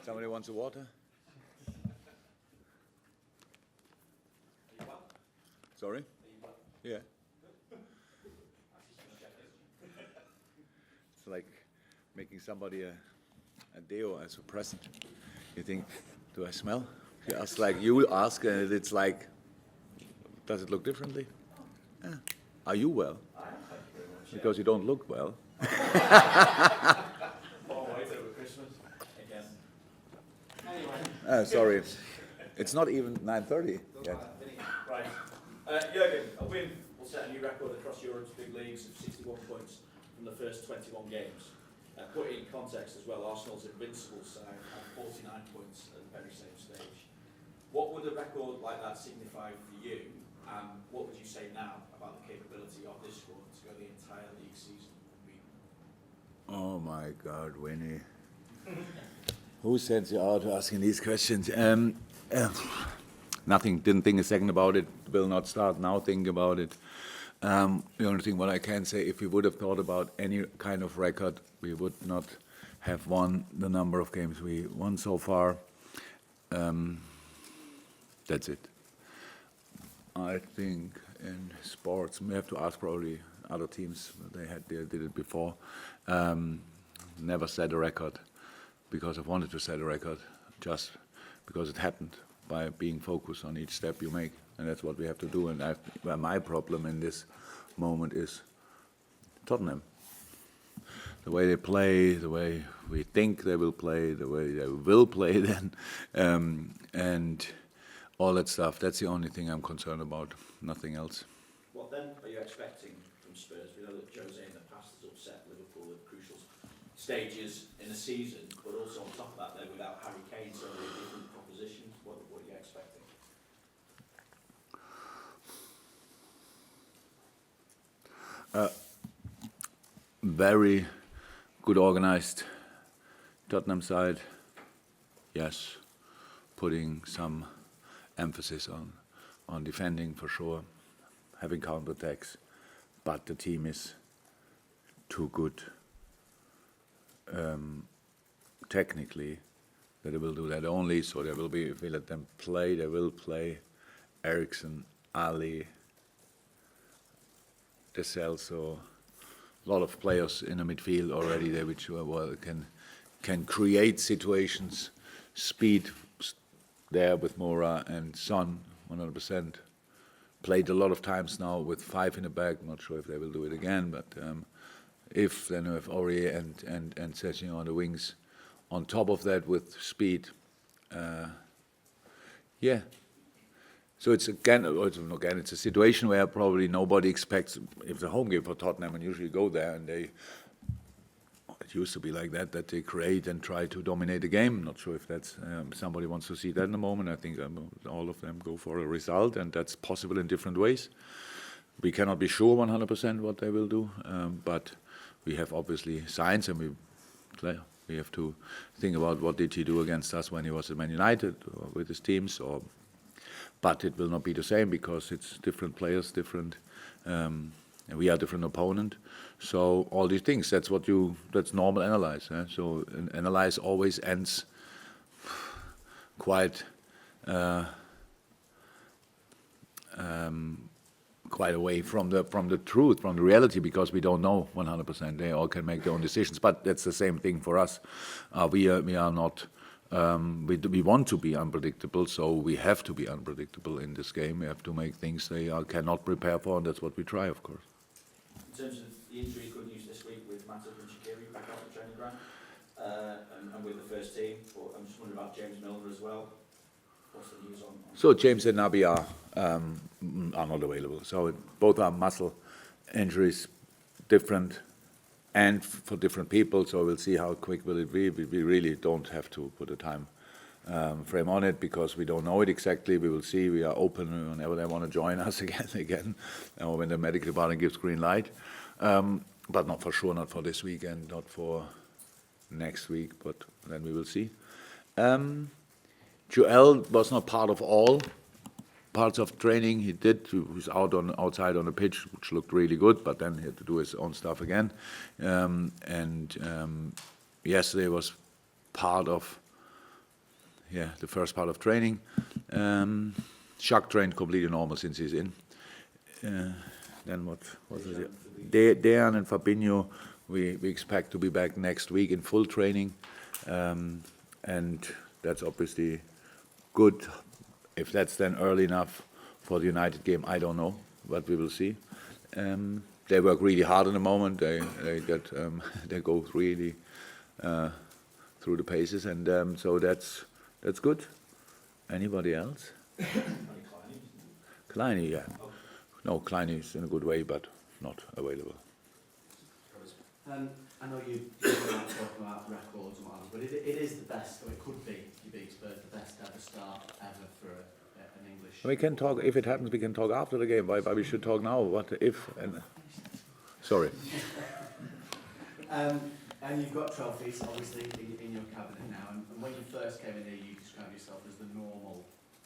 Somebody wants a water? Sorry? Yeah. It's like making somebody a deo as a present. You think, do I smell? You ask like you ask, and it's like, does it look differently? Yeah. Are you well? I am, thank you very much. Because you don't look well. Long way over Christmas again. Anyway. Sorry, it's not even 9:30 yet. Right. Jurgen, a win will set a new record across Europe's big leagues of 61 points from the first 21 games. Put it in context as well, Arsenal's invincible side had 49 points at the very same stage. What would a record like that signify for you, and what would you say now about the capability of this squad to go the entire league season? Oh my God, Winnie. Who sends you out asking these questions? Nothing, didn't think a second about it, will not start now thinking about it. The only thing what I can say, if we would have thought about any kind of record, we would not have won the number of games we won so far. That's it. I think in sports, we have to ask probably other teams, they did it before. Never set a record because I wanted to set a record, just because it happened by being focused on each step you make. And that's what we have to do. And my problem in this moment is Tottenham. The way they play, the way we think they will play, the way they will play then, and all that stuff. That's the only thing I'm concerned about, nothing else. What then are you expecting from Spurs? We know that Jose in the past has upset Liverpool at crucial stages in the season, but also on top of that, they're without Harry Kane, so they're a different proposition. What are you expecting? Very good organized Tottenham side, yes, putting some emphasis on defending for sure, having counterattacks, but the team is too good technically that they will do that only, so there will be, if we let them play, they will play Eriksen, Ali, so a lot of players in the midfield already there which can create situations, speed there with Moura and Son 100%. Played a lot of times now with 5 in the back. Not sure if they will do it again, but if then we have Aurier and Sergio on the wings. On top of that with speed, yeah. So it's again, it's a situation where probably nobody expects, if it's a home game for Tottenham, and usually go there and it used to be like that they create and try to dominate the game. Not sure if that's, somebody wants to see that in the moment. I think all of them go for a result, and that's possible in different ways. We cannot be sure 100% what they will do, but we have obviously signs, and we have to think about what did he do against us when he was at Man United or with his teams, but it will not be the same because it's different players, different, and we are different opponent. So all these things, that's normal analyze. So an analyze always ends quite away from the truth, from the reality, because we don't know 100%. They all can make their own decisions, but that's the same thing for us. We are not. We want to be unpredictable, so we have to be unpredictable in this game. We have to make things they cannot prepare for, and that's what we try, of course. In terms of the injury, good news this week with Matip and Shaqiri back out the training ground, and with the first team. But I'm just wondering about James Milner as well. What's the news on? So James and Naby are not available. So both are muscle injuries, different. And for different people, so we'll see how quick will it be. We really don't have to put a time frame on it because we don't know it exactly. We will see. We are open whenever they want to join us again, or when the medical department gives green light. But not for sure, not for this weekend, not for next week, but then we will see. Joel was not part parts of training he did. He was outside on the pitch, which looked really good, but then he had to do his own stuff again. Yesterday was part of the first part of training. Shaq trained completely normal since he's in. Then what was it? Dejan and Fabinho, we expect to be back next week in full training, and that's obviously good. If that's then early enough for the United game, I don't know, but we will see. They work really hard in the moment. They go really through the paces, and so that's good. Anybody else? Kleiny, yeah. No, Kleiny is in a good way, but not available. I know you're not talking about records and whatever, but it is the best, or it could be, you beat Spurs, the best ever start ever for an English. We can talk, if it happens, we can talk after the game. Why we should talk now? What if? Sorry. And you've got trophies, obviously, in your cabinet now. And when you first came in here, you described yourself as the normal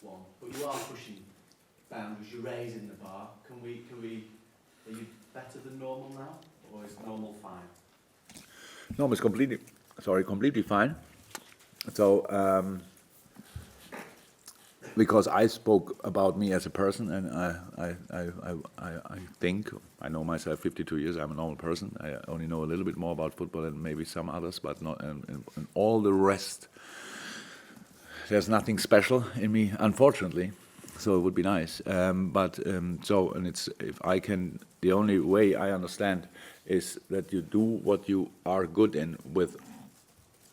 one. But you are pushing boundaries, you're raising the bar. Are you better than normal now? Or is normal fine? Normal is completely fine. So, because I spoke about me as a person, and I think, I know myself 52 years, I'm a normal person. I only know a little bit more about football than maybe some others, but not, and all the rest, there's nothing special in me, unfortunately. So it would be nice. The only way I understand is that you do what you are good in with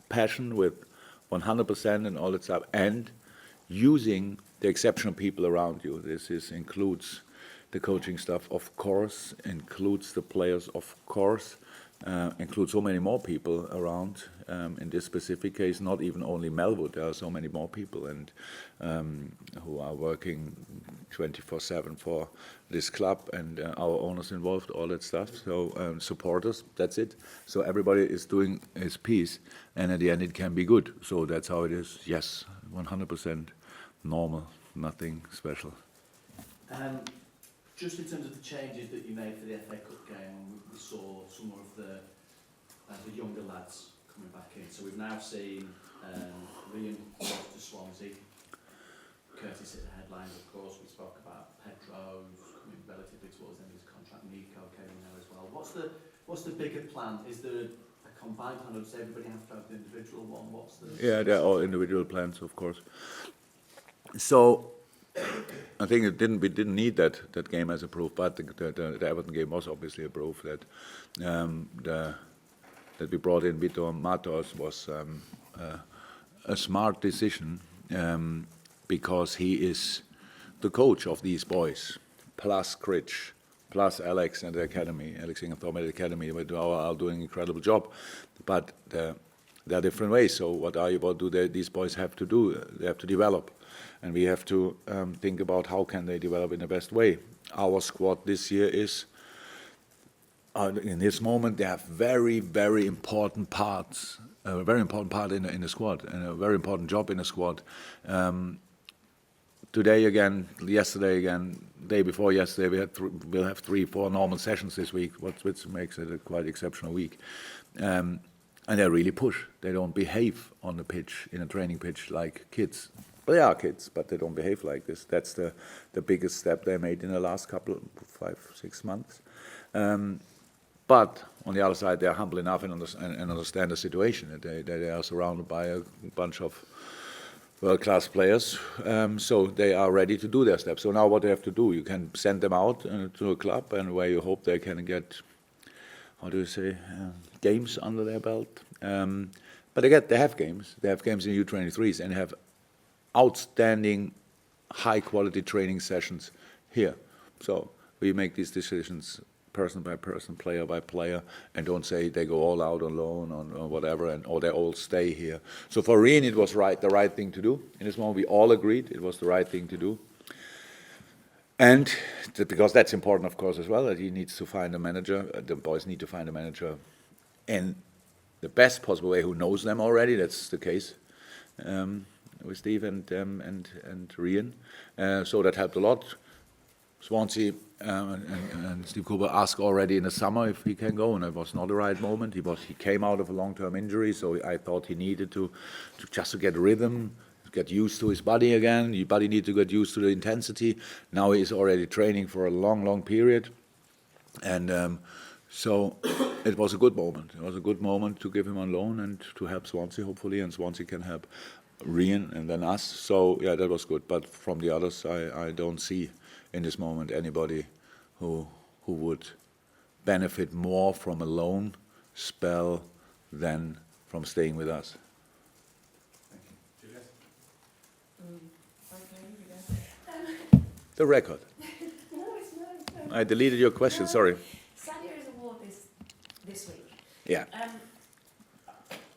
passion, with 100% and all that stuff, and using the exceptional people around you. This includes the coaching staff, of course, includes the players, of course, includes so many more people around. In this specific case, not even only Melwood, there are so many more people and who are working 24/7 for this club, and our owners involved, all that stuff. So supporters, that's it. So everybody is doing his piece, and at the end it can be good. So that's how it is. Yes, 100% normal, nothing special. Just in terms of the changes that you made for the FA Cup game, we saw some more of the younger lads coming back in. So we've now seen Liam to Swansea. Curtis hit the headlines, of course. We spoke about Pedro coming relatively towards the end of his contract. Nico came in there as well. What's the bigger plan? Is there a combined plan, or does everybody have to have the individual one? Yeah, they're all individual plans, of course. So I think we didn't need that game as a proof, but the Everton game was obviously a proof that that we brought in Vitor Matos was a smart decision, because he is the coach of these boys, plus Critch, plus Alex and the academy, Alex Ingham at the academy, are doing an incredible job. But there are different ways. So what do these boys have to do? They have to develop. And we have to think about how can they develop in the best way. Our squad this year is, in this moment, they have very, very important parts, a very important part in the squad, and a very important job in the squad. Today again, yesterday again, day before yesterday, we'll have 3-4 normal sessions this week, which makes it a quite exceptional week. And they really push. They don't behave on the pitch, in a training pitch, like kids. They are kids, but they don't behave like this. That's the biggest step they made in the last 5-6 months. But on the other side, they're humble enough and understand the situation. They are surrounded by a bunch of world-class players, so they are ready to do their steps. So now what they have to do, you can send them out to a club, and where you hope they can get, games under their belt. But they have games. They have games in U23s, and have outstanding, high-quality training sessions here. So we make these decisions person by person, player by player, and don't say they go all out on loan or whatever, or they all stay here. So for Rien, it was the right thing to do. In this moment, we all agreed it was the right thing to do. And because that's important, of course, as well, that he needs to find a manager, the boys need to find a manager in the best possible way who knows them already, that's the case. Steve and Rian. So that helped a lot. Swansea and Steve Cooper asked already in the summer if he can go, and it was not the right moment. He came out of a long-term injury, so I thought he needed to just to get rhythm, get used to his body again. Your body needs to get used to the intensity. Now he's already training for a long period, and so it was a good moment. It was a good moment to give him on loan and to help Swansea, hopefully, and Swansea can help Rian and then us. So yeah, that was good. But from the others, I don't see in this moment anybody who would benefit more from a loan spell than from staying with us. The record. No, it's no. I deleted your question, sorry. Sadio's award this week. Yeah.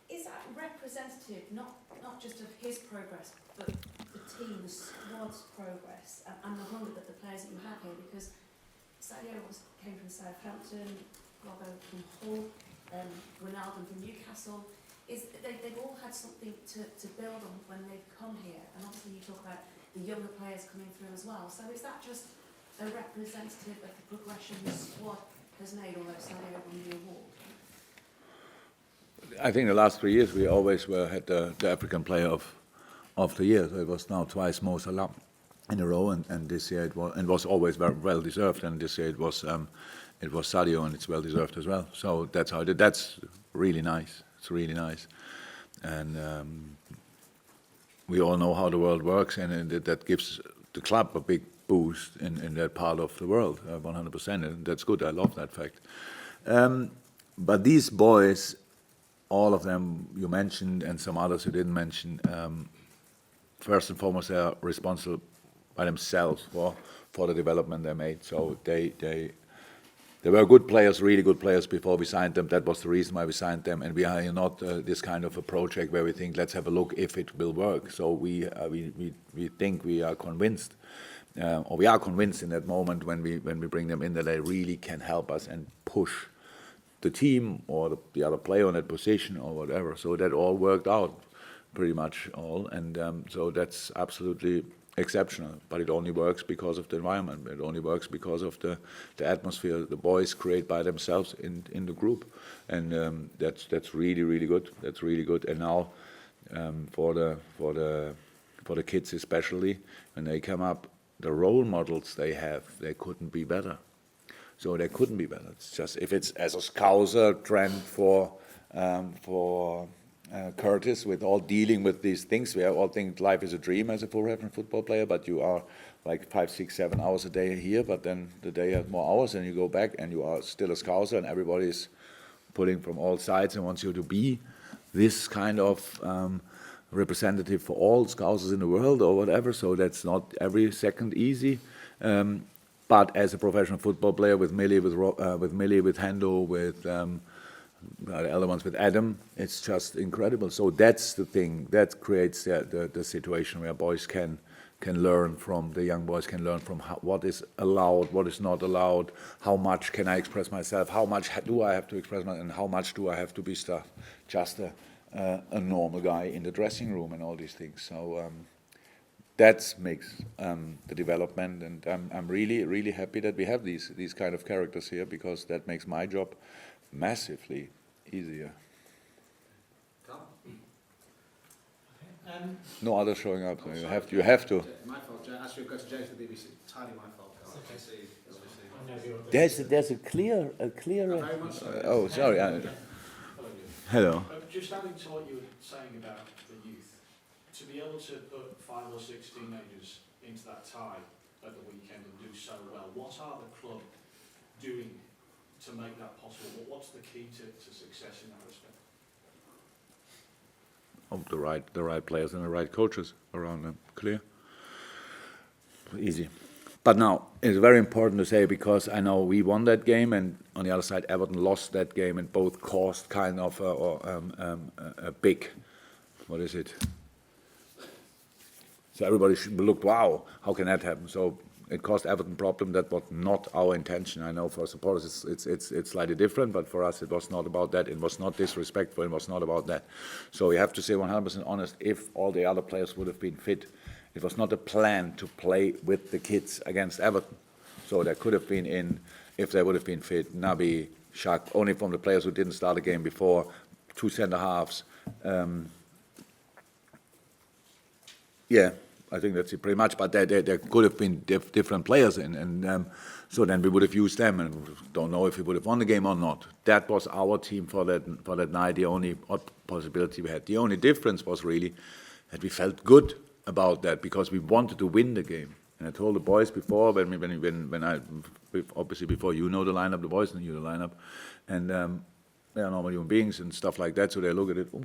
Is that representative not just of his progress, but the team's squad's progress and the hunger that the players that you have here? Because Sadio came from Southampton, Robbo from Hull, Wijnaldum from Newcastle. They've all had something to build on when they've come here, and obviously you talk about the younger players coming through as well. So is that just a representative of the progression the squad has made, although Sadio won the award? I think the last 3 years we always had the African Player of the Year. So it was now twice Mo Salah in a row, and this year it was always very well deserved. And this year it was Sadio, and it's well deserved as well. So that's how that's really nice. It's really nice, and we all know how the world works, and that gives the club a big boost in that part of the world, 100%, and that's good. I love that fact. But these boys, all of them you mentioned, and some others you didn't mention, first and foremost, they are responsible by themselves for the development they made. So they were good players, really good players before we signed them. That was the reason why we signed them, and we are not this kind of a project where we think, let's have a look if it will work. So we think, we are convinced, or we are convinced in that moment when we bring them in, that they really can help us and push the team or the other player on that position or whatever. So that all worked out, pretty much all, and so that's absolutely exceptional, but it only works because of the environment. It only works because of the atmosphere the boys create by themselves in the group, and that's really good. That's really good. And now for the kids especially, when they come up, the role models they have, they couldn't be better. So they couldn't be better. It's just, if it's as a Scouser trend for Curtis, with all dealing with these things. We all think life is a dream as a professional football player, but you are like 5, 6, 7 hours a day here, but then the day has more hours, and you go back and you are still a Scouser, and everybody is pulling from all sides and wants you to be this kind of representative for all Scousers in the world or whatever. So that's not every second easy. But as a professional football player, with Millie, with Hendo, with the other ones, with Adam, it's just incredible. So that's the thing that creates the situation where boys can learn from, the young boys can learn from what is allowed, what is not allowed, how much can I express myself, how much do I have to express myself, and how much do I have to be just a normal guy in the dressing room and all these things. So that makes the development, and I'm really happy that we have these kind of characters here, because that makes my job massively easier. No others showing up. So you have to. My fault. Ask you a question, James, the BBC. Entirely my fault. There's a clear. Very much so. Oh, sorry. Hello. Just adding to what you were saying about the youth, to be able to put 5 or 6 teenagers into that tie at the weekend and do so well, what are the club doing to make that possible? What's the key to success in that respect? The right players and the right coaches around them. Clear. Easy. But now it's very important to say, because I know we won that game, and on the other side Everton lost that game, and both caused kind of a big, what is it? So everybody looked, wow, how can that happen? So it caused Everton problem. That was not our intention. I know for supporters it's slightly different, but for us it was not about that. It was not disrespectful. It was not about that. So we have to say 100% honest. If all the other players would have been fit, it was not a plan to play with the kids against Everton. So there could have been if they would have been fit, Naby, Shaq, only from the players who didn't start the game before, 2 centre halves. Yeah, I think that's it pretty much. But there could have been different players and so then we would have used them, and don't know if we would have won the game or not. That was our team for that night. The only possibility we had. The only difference was really that we felt good about that because we wanted to win the game. And I told the boys before when I obviously before you know the lineup, the boys knew the lineup, and they are normal human beings and stuff like that. So they look at it. Oh,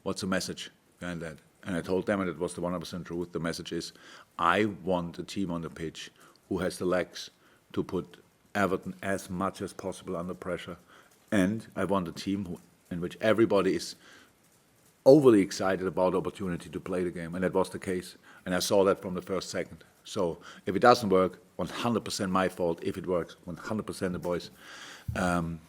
what's the message behind that? And I told them, and it was the 100% truth. The message is, I want a team on the pitch who has the legs to put Everton as much as possible under pressure, and I want a team in which everybody is overly excited about the opportunity to play the game, and that was the case. And I saw that from the first second. So if it doesn't work, 100% my fault. If it works, 100% the boys.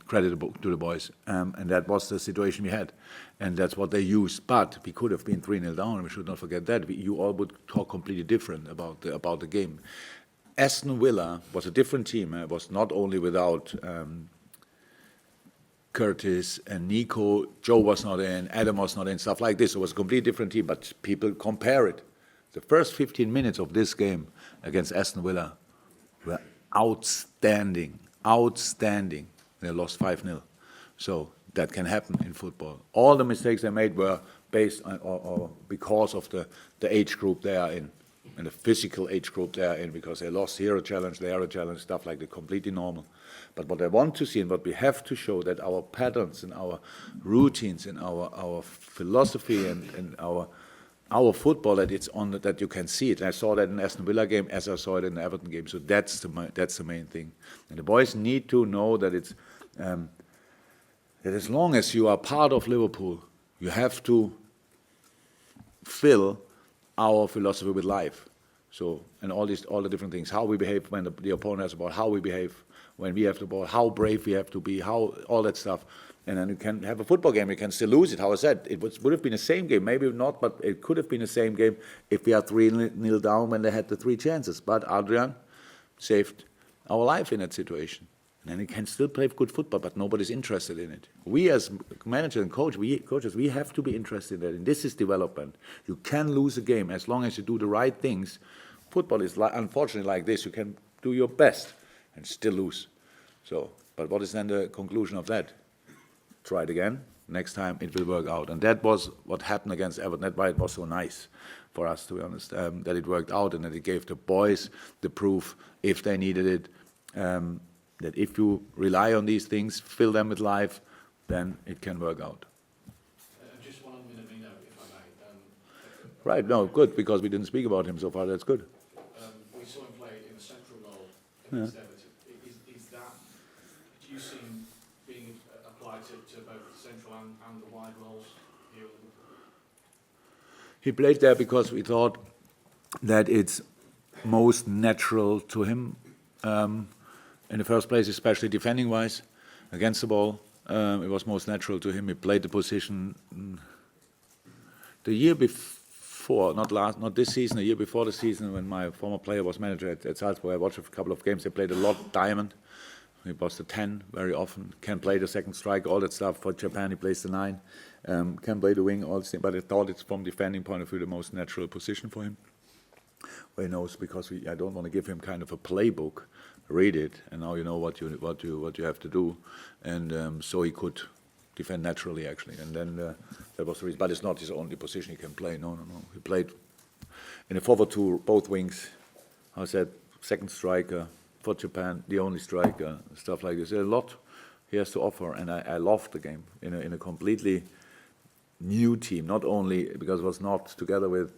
Credit to the boys. And that was the situation we had. And that's what they used. But we could have been 3-0 down, and we should not forget that. You all would talk completely different about the game. Aston Villa was a different team. It was not only without Curtis and Nico, Joe was not in, Adam was not in, stuff like this. It was a completely different team, but people compare it. The first 15 minutes of this game against Aston Villa were outstanding. They lost 5-0. So that can happen in football. All the mistakes they made were based on or because of the age group they are in, and the physical age group they are in, because they lost here a challenge, there a challenge, stuff like that, completely normal. But what I want to see and what we have to show, that our patterns and our routines and our philosophy and our football, that it's on, that you can see it. And I saw that in the Aston Villa game as I saw it in the Everton game. So that's the main thing. And the boys need to know that it's that as long as you are part of Liverpool, you have to fill our philosophy with life. So, and all the different things, how we behave when the opponent has the ball, how we behave when we have the ball, how brave we have to be, how all that stuff. And then you can have a football game, you can still lose it. How I said, it would have been the same game, maybe not, but it could have been the same game if we are 3-0 down when they had the 3 chances. But Adrian saved our life in that situation. And then he can still play good football, but nobody's interested in it. We as manager and coaches, we have to be interested in it. And this is development. You can lose a game as long as you do the right things. Football is unfortunately like this. You can do your best and still lose. So, but what is then the conclusion of that? Try it again. Next time it will work out. And that was what happened against Everton. That's why it was so nice for us, to be honest, that it worked out and that it gave the boys the proof, if they needed it, that if you rely on these things, fill them with life, then it can work out. Just one on Minamino, if I may. Right, no, good, because we didn't speak about him so far. That's good. We saw him play in a central role against Everton. Is that, do you see him being applied to both the central and the wide roles here at Liverpool? He played there because we thought that it's most natural to him. In the first place, especially defending-wise, against the ball, it was most natural to him. He played the position the year before, not this season, the year before the season, when my former player was manager at Salzburg. I watched a couple of games. They played a lot diamond. He was the 10 very often. Can play the second strike, all that stuff. For Japan, he plays the 9. Can play the wing, all this thing. But I thought it's from defending point of view the most natural position for him. Well, he knows, because I don't want to give him kind of a playbook. Read it, and now you know what you have to do, and so he could defend naturally, actually, and then that was the reason. But it's not his only position he can play. No. He played in a forward to both wings. I said second striker for Japan, the only striker, stuff like this. There's a lot he has to offer, and I loved the game in a completely new team. Not only because it was not together with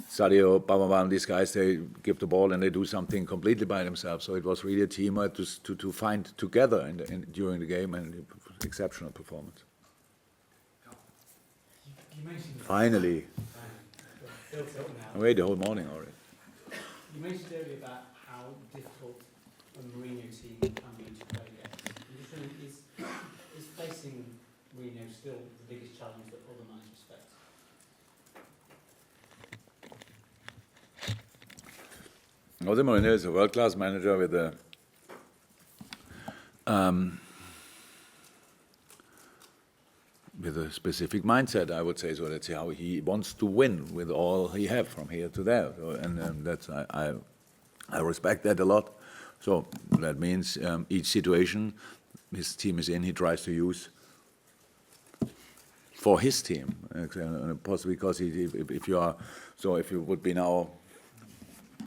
Sadio, Bam, these guys, they give the ball and they do something completely by themselves. So it was really a team to find together during the game, and exceptional performance. You mentioned Finally. built up now. I waited the whole morning already. You mentioned earlier about how difficult a Mourinho team can be to play against. I'm just wondering, is facing Mourinho still the biggest challenge that other managers face? Jose Mourinho is a world-class manager with a specific mindset, I would say. So let's see how he wants to win with all he have from here to there. So, and that's I respect that a lot. So that means each situation his team is in, he tries to use for his team. Possibly because if you would be now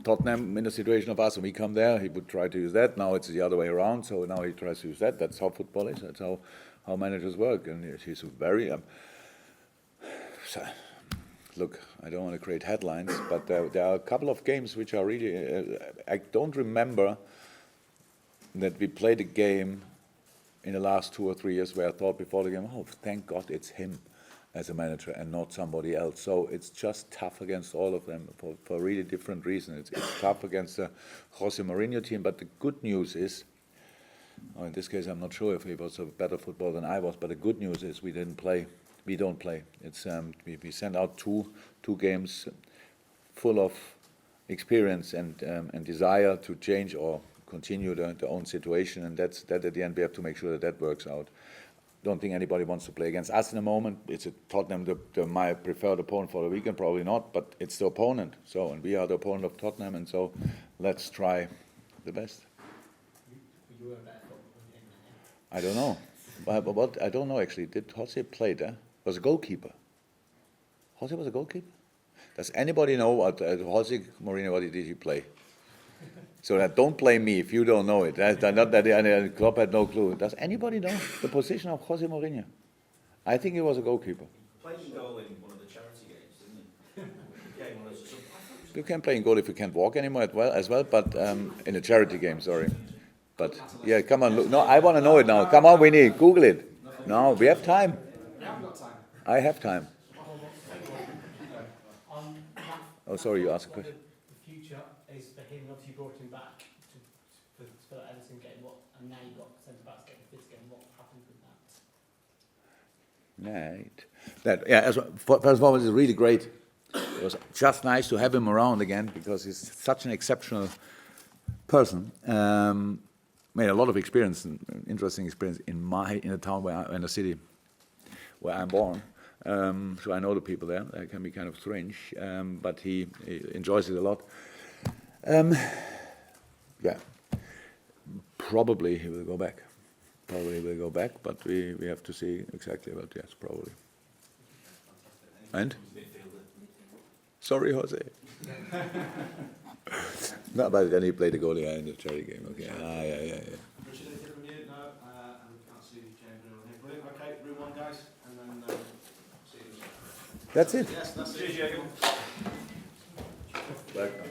Tottenham in a situation of us and we come there, he would try to use that. Now it's the other way around, so now he tries to use that. That's how football is. That's how managers work. And he's very... look, I don't want to create headlines, but there are a couple of games which are really... I don't remember that we played a game in the last 2 or 3 years where I thought before the game, oh, thank God it's him as a manager and not somebody else. So it's just tough against all of them for really different reasons. It's tough against the Jose Mourinho team, but the good news is, in this case I'm not sure if he was a better footballer than I was, but the good news is we don't play. It's we sent out two games full of experience and desire to change or continue their own situation, and that at the end we have to make sure that works out. Don't think anybody wants to play against us in a moment. It's a Tottenham, my preferred opponent for the weekend, probably not, but it's the opponent. So, and we are the opponent of Tottenham, and so let's try the best. You were a better footballer in I don't know. But I don't know actually. Did Jose play there? Was a goalkeeper. Jose was a goalkeeper? Does anybody know what Jose Mourinho, what did he play? So that don't blame me if you don't know it. Not that Klopp had no clue. Does anybody know the position of Jose Mourinho? I think he was a goalkeeper. Played in goal in one of the charity games, didn't he? Came on as a You can play in goal if you can't walk anymore as well, but in a charity game, sorry. But yeah, come on, look. No, I want to know it now. Come on, we need Google it. No, we have time. I have time. Oh, sorry, you asked a question. The future is for him. Obviously, you brought him back for that Everton game. And now you've got centre backs getting fit again. What happened with that? Right. First of all, it was really great. It was just nice to have him around again because he's such an exceptional person. Made a lot of experience, interesting experience in the town in the city where I'm born. So I know the people there. They can be kind of strange, but he enjoys it a lot. Yeah, probably he will go back. But we have to see exactly. But yes, probably. And? Sorry, Jose. No, but then he played the goalie in the charity game. Okay. Yeah. Richard, anything from you? No, and we can't see James and everyone here. Brilliant. Okay, room one, guys, and then see you. That's it. Yes, that's it. Cheers, Jurgen. Welcome.